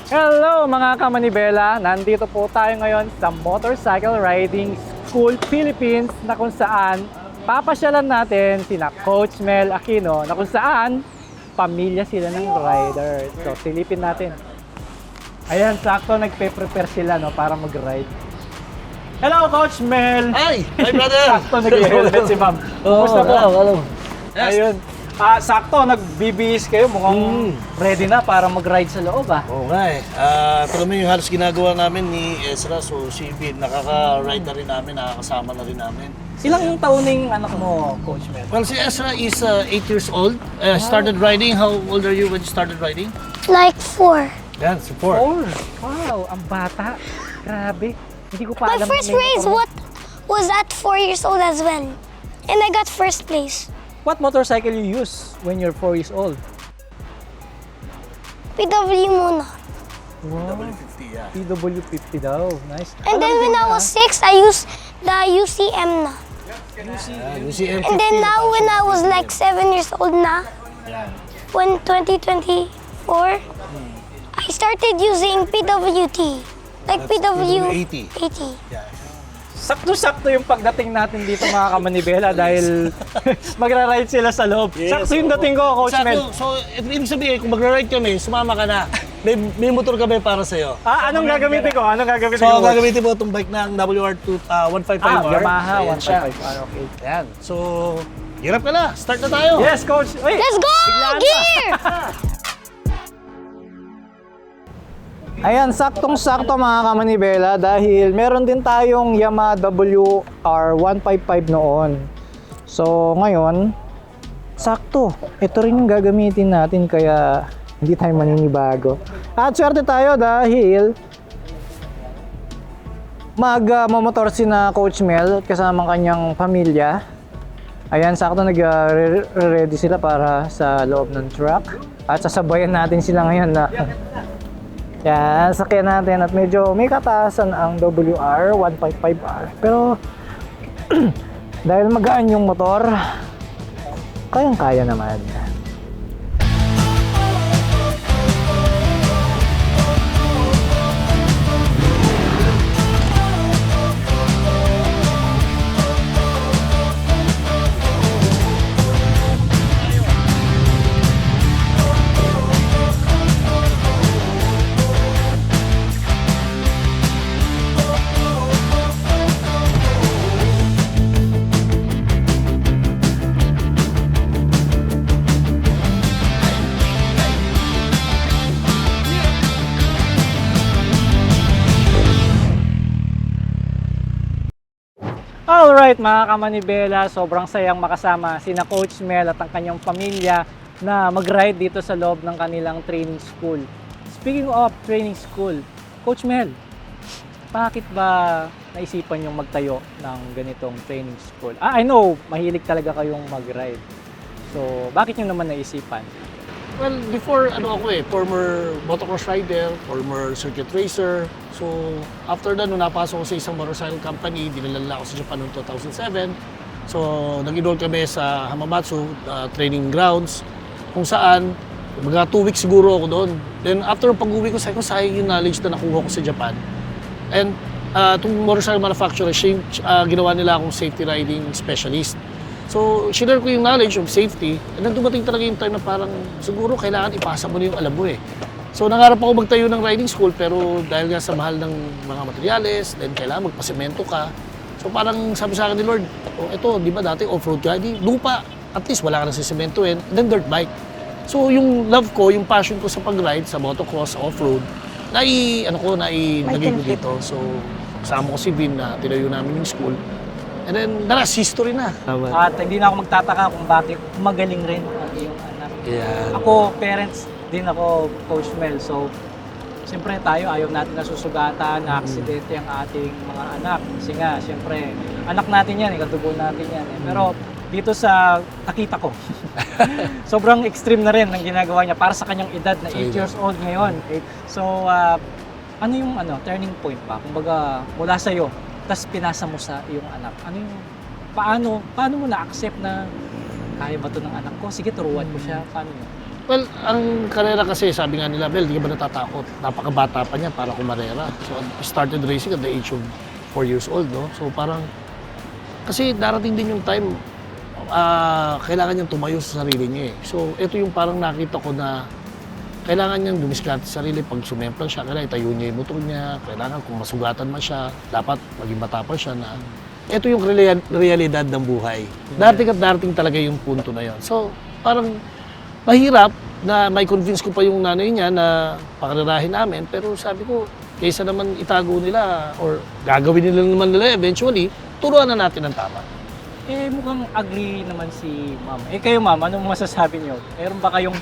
Hello mga kamanibela! Nandito po tayo ngayon sa Motorcycle Riding School Philippines na kung saan papasyalan natin sina Coach Mel Aquino na kung saan pamilya sila ng riders. So silipin natin. Ayan, sakto nagpe-prepare sila no, para mag-ride. Hello Coach Mel! Hi! Hi brother! Sakto nag-helmet si ma'am. Kumusta po? Hello. Yes. Ayun. Sakto, nagbibihis kayo. Mukhang ready na para mag-ride sa loob Oo nga eh. Ito naman yung halos ginagawa namin ni Ezra. So si Vin, nakaka-ride na rin namin, nakakasama na rin namin. Ilang taon na yung anak mo, Coach Mel? Well, si Ezra is 8 years old. Started riding. How old are you when you started riding? Like 4. Yan, si 4. Wow, ang bata. Grabe. Hindi ko pa My alam. first may race motor. was at 4 years old as well. And I got first place. What motorcycle you use when you're 4 years old? PW muna. Wow. W50, yeah. PW50 daw. Nice. And then when I was 6, I used the UCM na. UCM 50. And then now when I was like 7 years old na, when 2024, I started using PWT. Like PW80. 80. Yeah. Sakto-sakto yung pagdating natin dito mga kamanibela dahil magra-ride sila sa loob. Yes, Sakto yung dating ko, Coach Mel. So, ibig sabihin, kung magra-ride kami, sumama ka na. May motor kami para sa'yo. Anong gagamitin ko? Anong gagamitin So, ko? Coach? gagamitin mo itong bike ng WR 155R. Yamaha Ayan siya. 155R. Okay. Ayan. So, hirap ka na. Start na tayo. Yes, Coach. Uy, Let's go! biglaan pa. Gear! Ayan, saktong-sakto mga kamanibela dahil meron din tayong Yamaha WR155 noon. So, ngayon, sakto. Ito rin yung gagamitin natin kaya hindi tayo maninibago. At swerte tayo dahil magmamotor si na Coach Mel kasama kanyang pamilya. Ayan, sakto nag-ready sila para sa loob ng truck. At sasabayan natin sila ngayon na yan, sakyan natin at medyo may kataasan ang WR155R. Pero dahil magaan yung motor, kayang-kaya naman. Alright mga kamanibela, sobrang sayang makasama sina Coach Mel at ang kanyang pamilya na mag-ride dito sa loob ng kanilang training school. Speaking of training school, Coach Mel, bakit ba naisipan yung magtayo ng ganitong training school? I know, mahilig talaga kayong mag-ride. So, bakit nyo naman naisipan? Well, before, former motocross rider, former circuit racer. So, after that, nung napasok ko sa isang motorcycle company, dinala ako sa Japan noong 2007. So, nag-enroll kami sa Hamamatsu training grounds, kung saan, mga 2 weeks siguro ako doon. Then, after pag-uwi ko, sabi ko, sayang yung knowledge na nakuha ko sa Japan. And, itong motorcycle manufacturer, ginawa nila akong safety riding specialist. So, share ko yung knowledge of safety, and then dumating talaga yung time na parang siguro kailangan ipasa mo na yung alam mo eh. So, nangarap ako magtayo ng riding school, pero dahil nga sa mahal ng mga materyales, then kailangan magpasemento ka. So, parang sabi sa akin ni Lord, ito, di ba dati off-road ka, di lupa, at least wala ka na sisementoin, and then dirt bike. So, yung love ko, yung passion ko sa pag-ride, sa motocross, off-road, naging ko dito. So, kasama ko si Vin na tinayo namin yung school. And then, naras, history na. At hindi na ako magtataka kung bakit magaling rin ang iyong anak. Yeah. Ako, parents din ako, Coach Mel. So, siyempre tayo, ayaw natin nasusugatan, na aksidente ang ating mga anak. Kasi nga, siyempre, anak natin yan, katubo natin yan. Pero dito sa nakita ko, sobrang extreme na rin ang ginagawa niya para sa kanyang edad na 8 years old ngayon. So, ano yung turning point ba? Kumbaga, mula sa'yo, tas pinasa mo sa iyong anak. Ano yung, paano mo na-accept na kaya ba ito ng anak ko? Sige, turuan ko siya. Paano yun? Well, ang karera kasi, sabi nga nila, Bel, di ka ba natatakot? Napakabata pa niya para kumarera. So, I started racing at the age of 4 years old, no? So, parang, kasi darating din yung time, kailangan niyang tumayo sa sarili niya eh. So, ito yung parang nakita ko na kailangan niyang dumiskarte sa sarili. Pag sumemplang siya, kailangan itayo niya yung motor niya. Kailangan kung masugatan man siya, dapat maging matapang siya na ito yung realidad ng buhay. Darating at darating talaga yung punto na yun. So, parang mahirap na may convince ko pa yung nanay niya na pakarerahin namin. Pero sabi ko, kaysa naman itago nila or gagawin nila naman nila eventually, turuan na natin ang tama. Eh, mukhang agree naman si ma'am. Eh, kayo ma'am, anong masasabi niyo? Meron ba kayo,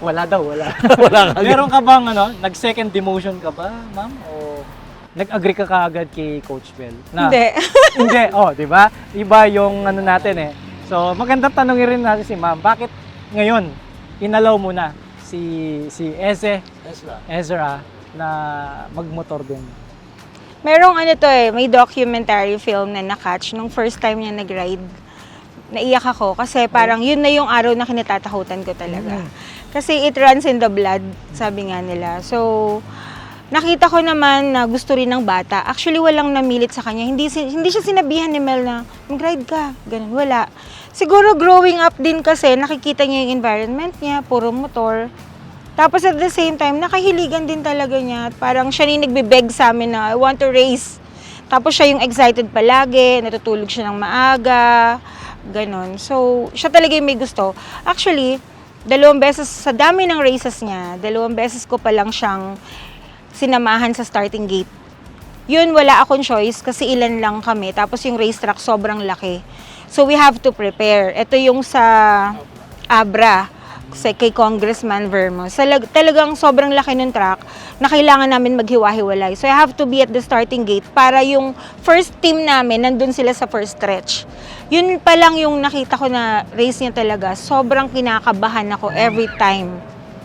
wala daw, wala. Wala ka. Meron ka bang, nag-second demotion ka ba, ma'am? O nag-agree ka kaagad kay Coach Bel? Na, Hindi. Hindi, di ba? Iba yung natin eh. So, magandang tanongin rin natin si ma'am, bakit ngayon, inalaw mo na si Ezra na magmotor din? Merong may documentary film na na-catch nung first time niya nag-ride. Naiyak ako kasi parang yun na yung araw na kinatatakutan ko talaga. Kasi it runs in the blood, sabi nga nila. So, nakita ko naman na gusto rin ng bata. Actually, walang namilit sa kanya. Hindi siya sinabihan ni Mel na mag-ride ka. Ganun, wala. Siguro growing up din kasi nakikita niya yung environment niya, puro motor. Tapos at the same time, nakahiligan din talaga niya. Parang siya yung nagbe-beg sa amin na I want to race. Tapos siya yung excited palagi, natutulog siya ng maaga, ganon. So, siya talaga yung may gusto. Actually, 2 beses, sa dami ng races niya, 2 beses ko pa lang siyang sinamahan sa starting gate. Yun, wala akong choice kasi ilan lang kami. Tapos yung racetrack sobrang laki. So, we have to prepare. Ito yung sa Abra, kay Congressman Vermos. Talagang sobrang laki ng track na kailangan namin maghiwa-hiwalay. So I have to be at the starting gate para yung first team namin nandun sila sa first stretch. Yun pa lang yung nakita ko na race niya talaga. Sobrang kinakabahan ako every time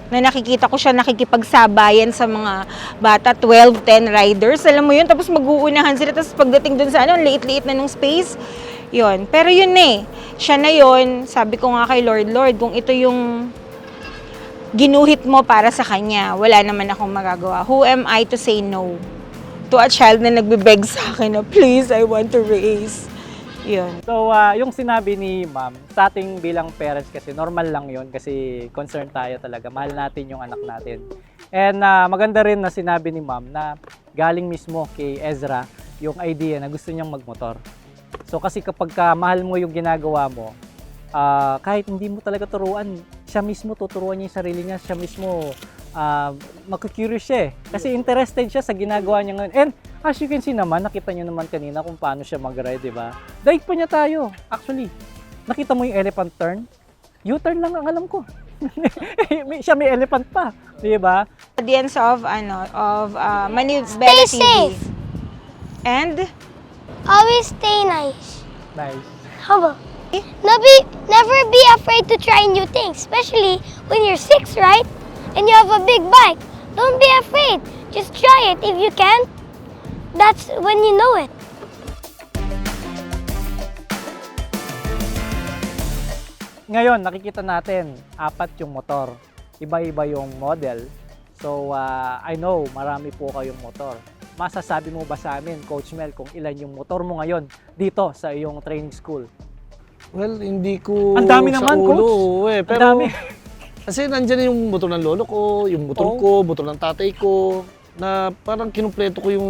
na nakikita ko siya nakikipagsabayan sa mga bata, 12, 10 riders. Alam mo yun, tapos mag-uunahan sila. Tapos pagdating dun sa liit-liit na nung space, yun. Pero yun siya na yun, sabi ko nga kay Lord, kung ito yung ginuhit mo para sa kanya, wala naman akong magagawa. Who am I to say no to a child na nagbe-beg sa akin na, please, I want to race. Yun. So, yung sinabi ni ma'am, sa ating bilang parents kasi, normal lang yun kasi concerned tayo talaga. Mahal natin yung anak natin. And maganda rin na sinabi ni ma'am na galing mismo kay Ezra yung idea na gusto niyang magmotor. So kasi kapag mahal mo yung ginagawa mo, kahit hindi mo talaga turuan, siya mismo tuturuan niya yung sarili niya, siya mismo magkukurious siya eh. Kasi interested siya sa ginagawa niya ngayon. And as you can see naman, nakita niyo naman kanina kung paano siya mag-ride, di ba? Daig pa niya tayo, actually. Nakita mo yung elephant turn? U-turn lang ang alam ko. Siya may elephant pa, di ba? Audience of Manibela Stay TV. safe. And Always stay nice. Nice. How about? Never be afraid to try new things, especially when you're 6, right? And you have a big bike. Don't be afraid. Just try it if you can. That's when you know it. Ngayon, nakikita natin, 4 yung motor. Iba-iba yung model. So, I know, marami po kayong motor. Masasabi mo ba sa amin, Coach Mel, kung ilan yung motor mo ngayon dito sa iyong training school? Well, hindi ko Ang dami sa naman, ulo, Coach. Pero, Ang dami. kasi nandyan yung motor ng lolo ko, yung motor ko, motor ng tatay ko, na parang kinumpleto ko yung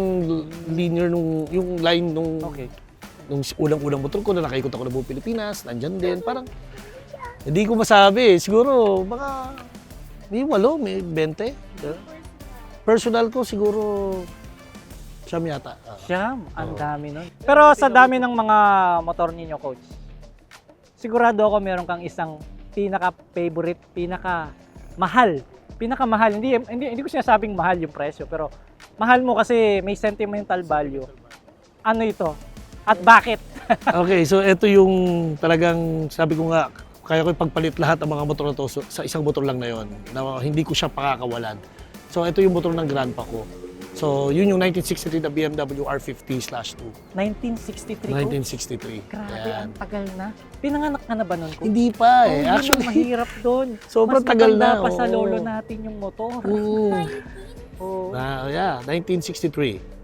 linear yung line nung unang-unang motor ko na nakaikot ako ng buong Pilipinas, nandyan din. Parang, hindi ko masabi. Siguro, baka, may 8, may 20. Personal ko, siguro, siyam yata. Siyam, ang dami nun. Pero sa dami ng mga motor ninyo, Coach, sigurado ako meron kang isang pinaka-favorite, pinaka-mahal. Hindi ko sinasabing mahal yung presyo, pero mahal mo kasi may sentimental value. Ano ito? At bakit? Okay, so ito yung talagang, sabi ko nga, kaya ko ipagpalit lahat ang mga motor na to sa isang motor lang na yon, na hindi ko siya pakakawalan. So ito yung motor ng grandpa ko. So, yun yung 1963 na BMW R50/2. 1963 ko. 1963. Grabe, Yan. ang tagal na. Pinanganak ka na ba nun ko? Hindi pa eh. Yun ang Actually, mahirap doon. sobrang Mas tagal matanda na, pa sa oo. lolo natin yung motor. Oo. yeah, 1963.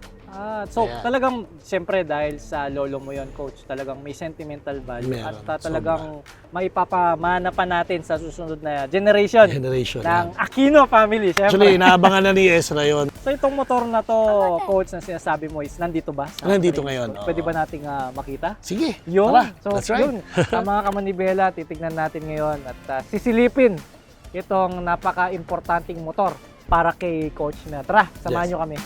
So Ayan. talagang, siyempre dahil sa lolo mo yon coach, talagang may sentimental value Meron, at talagang maipapamana pa natin sa susunod na generation, Generation. ng Aquino family, Actually, siyempre. inaabangan na ni Ezra yun. So itong motor na to, coach, na sinasabi mo is nandito ba? Sa Nandito training ngayon, school? Pwede oo. ba nating makita? Sige, Yun. tara. So, That's right. yun. Sa mga kamanibela, titignan natin ngayon at sisilipin itong napaka-importanting motor para kay Coach na. Tara, samahan Yes. nyo kami.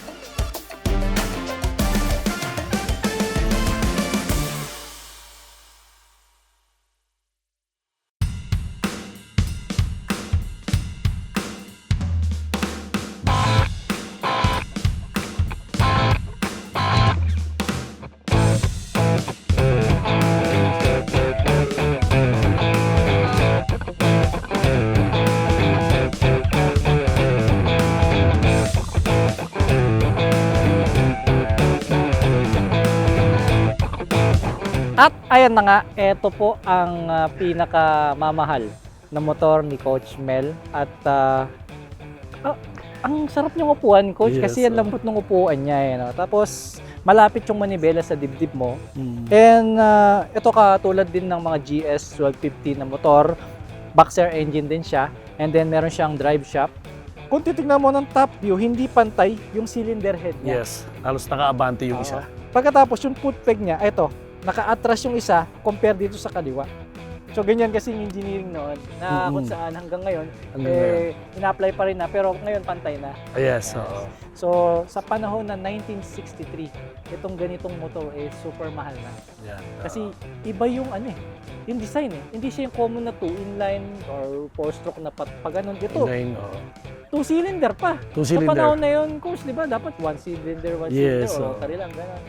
At ayan na nga, ito po ang pinakamamahal na motor ni Coach Mel. At ang sarap niyong upuan, Coach, Yes, kasi ang oh. lambot ng upuan niya. No? Tapos malapit yung manibela sa dibdib mo. Mm. And ito katulad din ng mga GS 1250 na motor. Boxer engine din siya. And then meron siyang drive shaft. Kung titignan mo ng top view, hindi pantay yung cylinder head niya. Yes, halos naka-abante yung Oo. isa. Pagkatapos yung foot peg niya, ito, naka-atras yung isa compare dito sa kaliwa. So ganyan kasi yung engineering noon na kung saan hanggang ngayon, ina-apply pa rin na pero ngayon pantay na. Yes, oo. So sa panahon na 1963, itong ganitong motor is super mahal na. Yan. Kasi iba yung yung design eh. Hindi siya yung common na 2-in-line or 4-stroke na pag ganun. Ito, Nine, oo. 2-cylinder pa. Sa Two-cylinder. panahon na yun, coach, di ba? Dapat 1-cylinder, 1-cylinder Yes, o oo. rotary lang, ganun.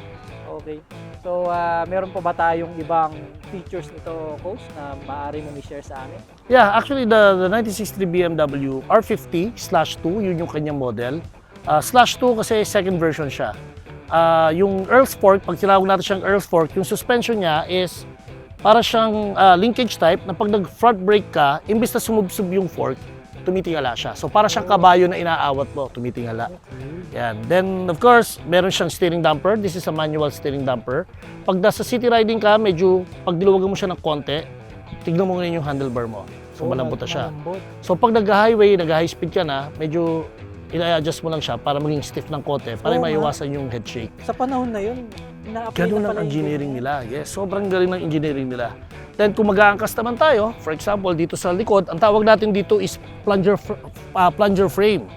Okay. So, meron pa ba tayong ibang features nito, coach, na maaari mong i-share sa amin? Yeah, actually the 1963 BMW R50/2, yun yung kanyang model. /2 kasi second version siya. Yung Earl's Fork, pag tinawag natin siyang Earl's Fork, yung suspension niya is para siyang linkage type na pag nag-front brake ka, imbis na sumubsob yung fork, tumitingala siya. So para siyang kabayo na inaawat mo, tumitingala. Yan. Then of course, meron siyang steering damper. This is a manual steering damper. Pag nasa city riding ka, medyo pag diluwagan mo siya ng konti, tignan mo ngayon yung handlebar mo. So malambot na siya. Malambot. So pag nag-highway, nag-high speed ka na, medyo ina-adjust mo lang siya para maging stiff ng konti, para Oo nga. maiwasan yung head shake. Sa panahon na yun, ina-apply Ganun na ang pala yung engineering nila. Yes, sobrang galing ng engineering nila. Then kung mag-aangkas naman tayo, for example, dito sa likod, ang tawag natin dito is plunger frame.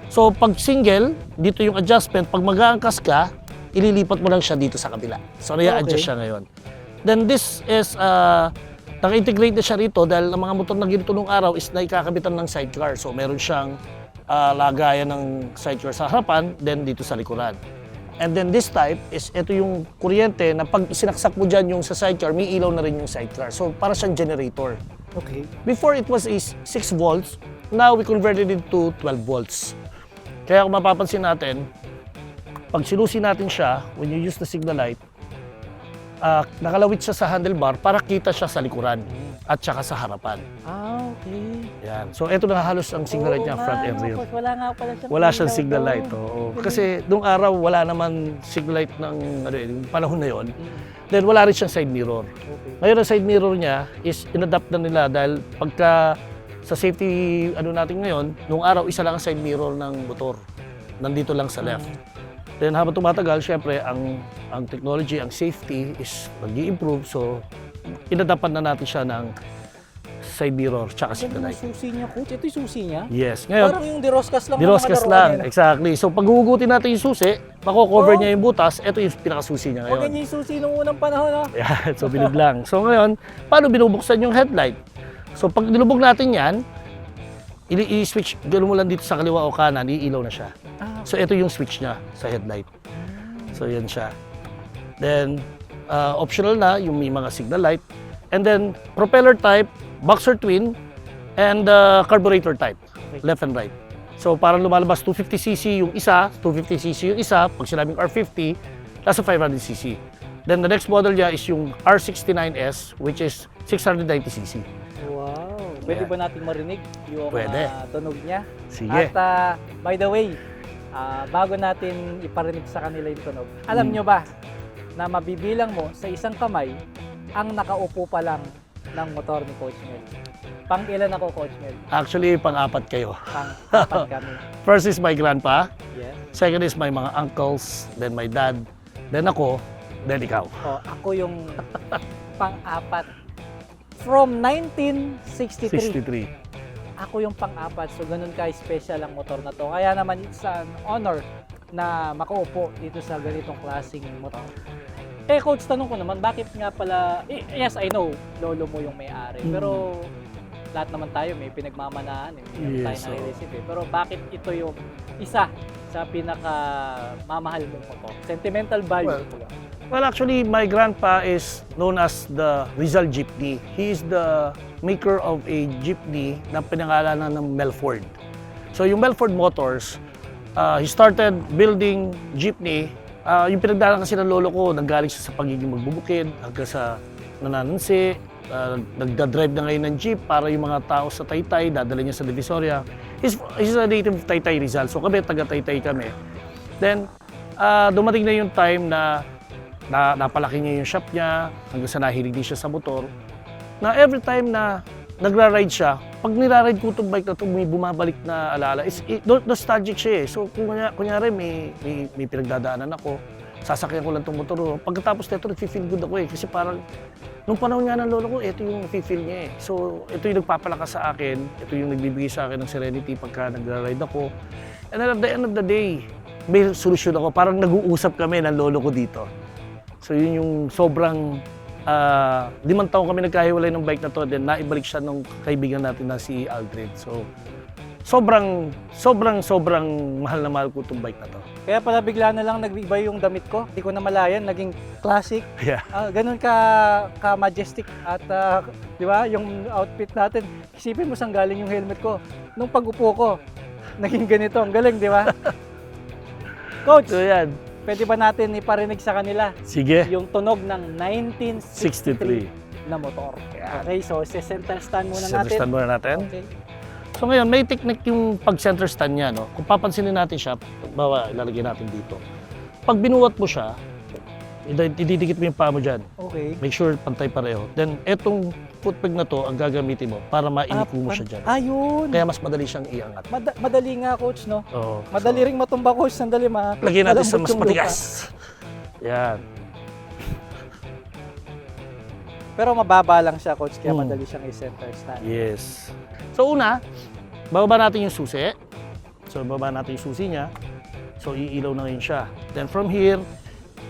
So pag single, dito yung adjustment, pag mag-aangkas ka, ililipat mo lang siya dito sa kabila. So naya-adjust siya ngayon. Then this is, naka-integrate na siya rito dahil ang mga motor na ginito nung araw is naikakabitan ng sidecar. So meron siyang lagayan ng sidecar sa harapan, then dito sa likuran. And then this type is, ito yung kuryente na pag isinaksak mo dyan yung sa sidecar, may ilaw na rin yung sidecar. So para siyang generator. Okay. Before it was is 6 volts, now we converted it to 12 volts. Kaya kung mapapansin natin, pag sinusi natin siya, when you use the signal light, nakalawit siya sa handlebar para kita siya sa likuran at saka sa harapan. Okay. Yan. So ito na halos ang signal light niya, Oo front nga, and no, rear. coach, wala nga pala siyang Wala siyang ilaw signal doon. light. Oo. Kasi nung araw wala naman signal light ng yung panahon na yon. Then wala rin siyang side mirror. Okay. Ngayon ang side mirror niya is inadapt na nila dahil pagka sa safety natin ngayon, nung araw isa lang ang side mirror ng motor. Nandito lang sa left. Then habang tumatagal, syempre ang technology, ang safety is nag-i-improve. So inadapan na natin siya ng side mirror tsaka signal Ganda ng light. susi niya, coach. Ito yung susi niya. Yes. Ngayon, Parang yung diroskas lang. ng diroskas mga laruan lang, niya, no? exactly. So pag hugutin natin yung susi, mako-cover Oh. niya yung butas, ito yung pinakasusi niya O ngayon. ganyan yung susi nung unang panahon, no? Yan, so bilog lang. So ngayon, paano binubuksan yung headlight? So pag nilubog natin yan, i-switch, gano'n mo lang dito sa kaliwa o kanan, iilaw na siya. Ah, So ito yung switch niya sa headlight. So yan siya. Then, optional na yung may mga signal light. And then, propeller type, boxer twin, and carburetor type, left and right. So parang lumalabas 250cc yung isa, 250cc yung isa, pag sinabing R50, nasa 500cc. Then the next model niya is yung R69S, which is 690cc. Wow. Pwede Yeah. ba nating marinig yung Pwede. tunog niya? Sige. At by the way, bago natin iparinig sa kanila yung tunog, alam nyo ba na mabibilang mo sa isang kamay ang nakaupo pa lang ng motor ni Coach Mel? Pang ilan ako, Coach Mel? Actually, pang-apat kayo. Pang-apat kami. First is my grandpa, Yes. second is my mga uncles, then my dad, then ako, then ikaw. O, ako yung pang-apat. From 1963. 63. Ako yung pang-apat, so ganun ka-special ang motor na to. Kaya naman it's an honor na makaupo dito sa ganitong klaseng motor. Eh, Coach, tanong ko naman, bakit nga pala, yes, I know, lolo mo yung may-ari, pero lahat naman tayo may pinagmamanahan, may Yes, tayo nare-receive eh. Pero bakit ito yung isa sa pinaka-mamahal mong motor? Sentimental value. Well, actually, my grandpa is known as the Rizal Jeepney. He is the maker of a jeepney na pinangalanan ng Melford. So yung Melford Motors, he started building jeepney. Yung pinagdaanan kasi ng lolo ko, nanggaling siya sa pagiging magbubukid hanggang sa nananansi. Nagdadrive na ngayon ng jeep para yung mga tao sa Taytay, dadala niya sa Divisoria. He's a native of Taytay Rizal, so kami taga Taytay kami. Then, dumating na yung time na napalaki niya yung shop niya, hanggang sa nahilig din siya sa motor, na every time na nagra-ride siya, pag nira-ride ko itong bike na ito, may bumabalik na alaala. Nostalgic siya eh. So, kunyari may pinagdadaanan ako, sasakyan ko lang itong motor. Pagkatapos nito, nag-feel good ako eh. Kasi parang, nung panahon nga ng lolo ko, ito yung feel niya eh. So, ito yung nagpapalakas sa akin, ito yung nagbibigay sa akin ng serenity pagka nagra-ride ako. And then at the end of the day, may solusyon ako. Parang nag-uusap kami ng lolo ko dito. So yun yung sobrang 5 taon kami nagkahiwalay ng bike na to, then naibalik siya nung kaibigan natin na si Aldred. So sobrang mahal na mahal ko itong bike na to. Kaya pala bigla na lang nag-iba yung damit ko. Hindi ko na malayan, naging classic. Yeah. Ganun ka majestic at di ba, yung outfit natin. Isipin mo saan galing yung helmet ko. Nung pag-upo ko, naging ganito. Ang galing, di ba? Coach, So yan. pwede ba natin iparinig sa kanila Sige. yung tunog ng 1963 63. na motor? Okay, so center stand muna Center natin. stand muna natin. Okay. So ngayon, may technique yung pag-center stand niya. No? Kung papansinin natin siya, bawa, ilalagay natin dito. Pag binuwat mo siya, ididikit mo yung paa mo dyan. Okay. Make sure pantay pareho. Then, etong foot peg na to, ang gagamitin mo para mainiko mo siya dyan. Ayun. Kaya mas madali siyang iangat. Madali nga, Coach, no? Oo. Madali ring matumba, Coach. Sandali, Lagyan natin sa malambot mas yung lupa. matigas. Yan. Pero mababa lang siya, Coach, kaya Mm. madali siyang i-center stand. Yes. So una, bababa natin yung susi. So bababa natin yung susi niya. So iilaw na ngayon siya. Then from here,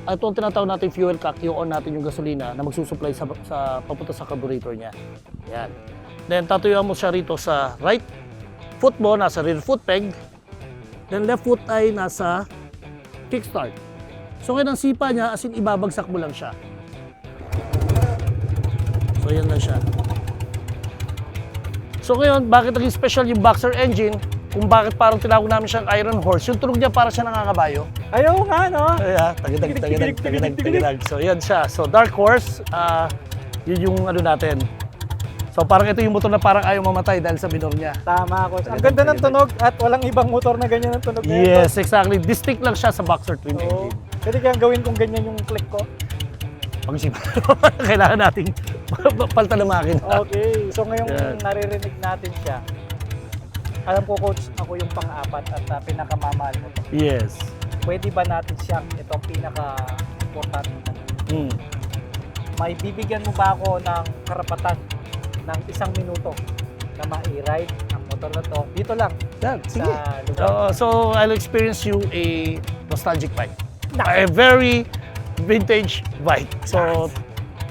ito ang tinatawag natin fuel cock, i-on natin yung gasolina na magsusupply sa papunta sa carburetor niya. Yan. Then tatuyuan mo siya rito sa right foot mo, nasa rear foot peg. Then left foot ay nasa kickstart. So ngayon ang sipa niya, as in ibabagsak mo lang siya. So yan lang siya. So ngayon, bakit naging special yung boxer engine? Kung bakit parang tinawag namin siyang Iron Horse, yung tunog niya para siya nangangabayo. Ayaw nga, no? Kaya, tagidag. So yan siya. So Dark Horse, yun yung ano natin. So parang ito yung motor na parang ayaw mamatay dahil sa minor niya. Tama, Coach. Ang ganda ng tunog at walang ibang motor na ganyan ang tunog na Yes, exactly. Distinct lang siya sa boxer twin Oo. engine. Pwede kayang gawin kung ganyan yung click ko. Pag-isipan kailangan nating palta na makina. Okay. So ngayong Yan. naririnig natin siya, alam ko, Coach, ako yung pang-apat at pinakamamahal mo to. Yes. Pwede ba natin siyang itong pinaka-importante mo? May bibigyan mo ba ako ng karapatan ng 1 minuto na ma-ride ang motor na to dito lang Yan, sige. sa lugar? So I'll experience you a nostalgic bike. A very vintage bike. So,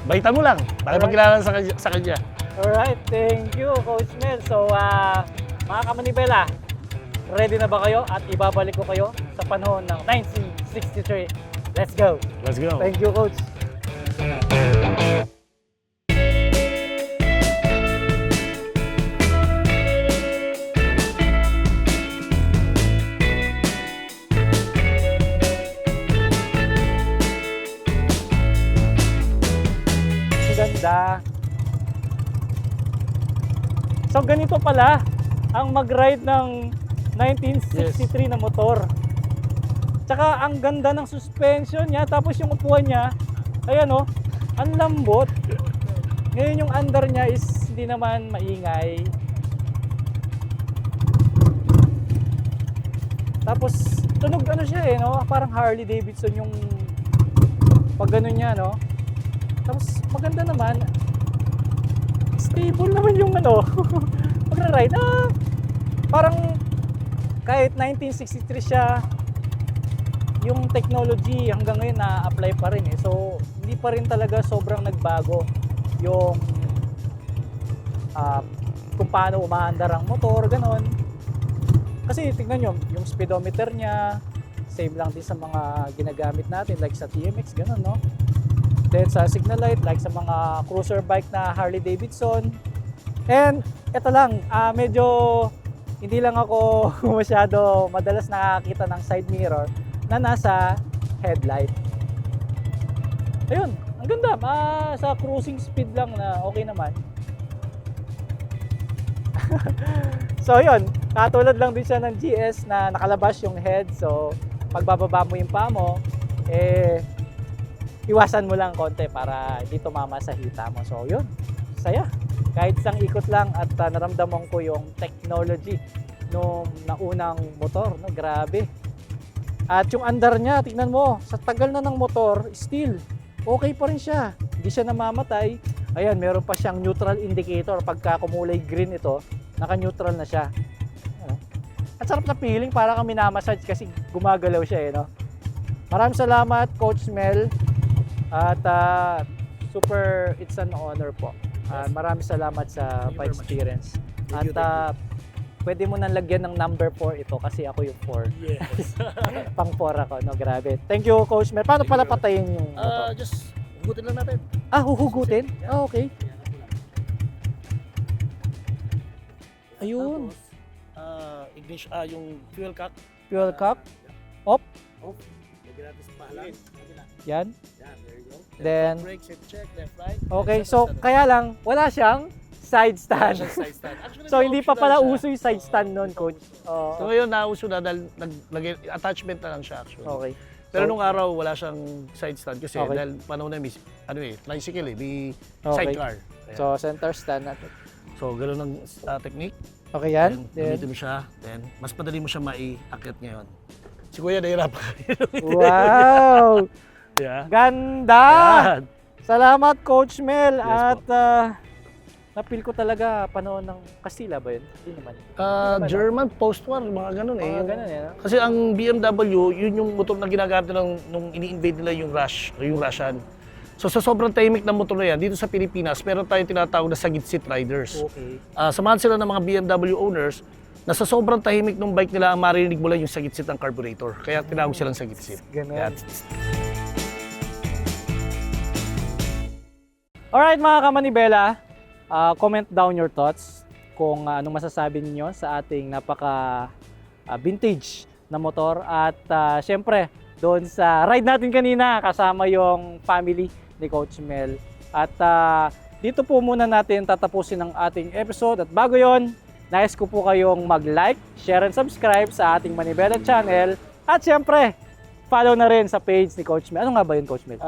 baitan mo lang. Nakipagkilala sa kanya. Alright, thank you, Coach Mel. So, mga kamanibela, ready na ba kayo? At ibabalik ko kayo sa panahon ng 1963. Let's go! Let's go. Thank you, Coach. So ganito pala ang mag-ride ng 1963 na motor. Tsaka ang ganda ng suspension niya, tapos yung upuan niya, ayan oh, ang lambot. Ngayon yung under niya is hindi naman maingay. Tapos tunog ano siya eh, no? Parang Harley Davidson yung pag ganun niya, no? Tapos maganda naman. Stable naman yung ano, pag-ride. Parang kahit 1963 siya, yung technology hanggang ngayon na-apply pa rin eh. So, hindi pa rin talaga sobrang nagbago yung kung paano umaandar ang motor, ganon. Kasi tingnan nyo, yung speedometer niya, same lang din sa mga ginagamit natin like sa TMX, ganon, no? Then sa signal light, like sa mga cruiser bike na Harley Davidson. And ito lang, medyo hindi lang ako masyado madalas nakakita ng side mirror na nasa headlight. Ayun, ang ganda. Sa cruising speed lang na okay naman. So yun, katulad lang din siya ng GS na nakalabas yung head. So pagbababa mo yung paa mo, iwasan mo lang konti para hindi tumama sa hita mo. So yun, saya. Kahit isang ikot lang at naramdaman ko yung technology nung naunang motor, no? Grabe. At yung andar niya, tingnan mo, sa tagal na ng motor, still okay pa rin siya. Hindi siya namamatay. Ayan, meron pa siyang neutral indicator. Pagka kumulay green ito, naka-neutral na siya. At sarap na feeling, para kami minamassage kasi gumagalaw siya eh, no? Maraming salamat, Coach Mel. At super, it's an honor po. Maraming salamat sa pa-experience. At pwede mo nang lagyan ng number 4 ito kasi ako yung 4. Yes. Pang 4 ako, no? Grabe. Thank you, Coach Mel. Paano pala patayin yung motor? Just hugutin lang natin. Huhugutin? Okay. Ayun. Tapos, ignition, yung fuel cap. Fuel cap. Off. Off. Lagyan natin sa pahalan. Yan. Yan, there you go. Then, brake, safe check, left, right. okay, so kaya lang, wala siyang side stand. Side stand. Actually, So hindi pa pala optional uso yung side stand nun, Coach. So ngayon nauso na dahil attachment na lang siya actually. Okay. Pero So, nung araw wala siyang side stand kasi Okay. dahil panahon na tricycle may Okay. sidecar. Ayan. So center stand natin. So ganun ang technique. Okay yan. Then, Then, gamitin mo siya. Then mas madali mo siya maiakit ngayon. Si Kuya nahirapan. wow! Yeah. Ganda! Yan. Salamat, Coach Mel. Yes, At napil ko talaga panahon ng Kastila ba yun? Hindi naman. German post-war, mga ganun eh. Mga ganun eh, no? Kasi ang BMW, yun yung motor na ginagamit nung ini-invade nila yung Russian. So sa sobrang tahimik na motor na yan, dito sa Pilipinas, meron tayong tinatawag na sagit-sit riders. Okay. Samahan sila ng mga BMW owners na sa sobrang tahimik ng bike nila, ang marinig mo lang yung sagit-sit ng carburetor. Kaya tinawag silang sagit-sit. Ganun. Kaya, Alright mga kamanibela, comment down your thoughts kung anong masasabi ninyo sa ating napaka vintage na motor. At syempre, doon sa ride natin kanina, kasama yung family ni Coach Mel. At dito po muna natin tatapusin ang ating episode. At bago yon, nais ko po kayong mag-like, share and subscribe sa ating Manibela channel. At syempre, follow na rin sa page ni Coach Mel. Ano nga ba yun, Coach Mel?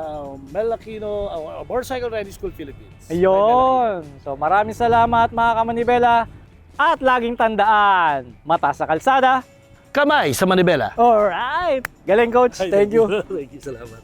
Mel Aquino, Motorcycle Riding School Philippines. Ayun! So maraming salamat mga kamanibela. At laging tandaan, mata sa kalsada. Kamay sa Manibela. Alright! Galing, Coach. Thank you. Thank you, salamat.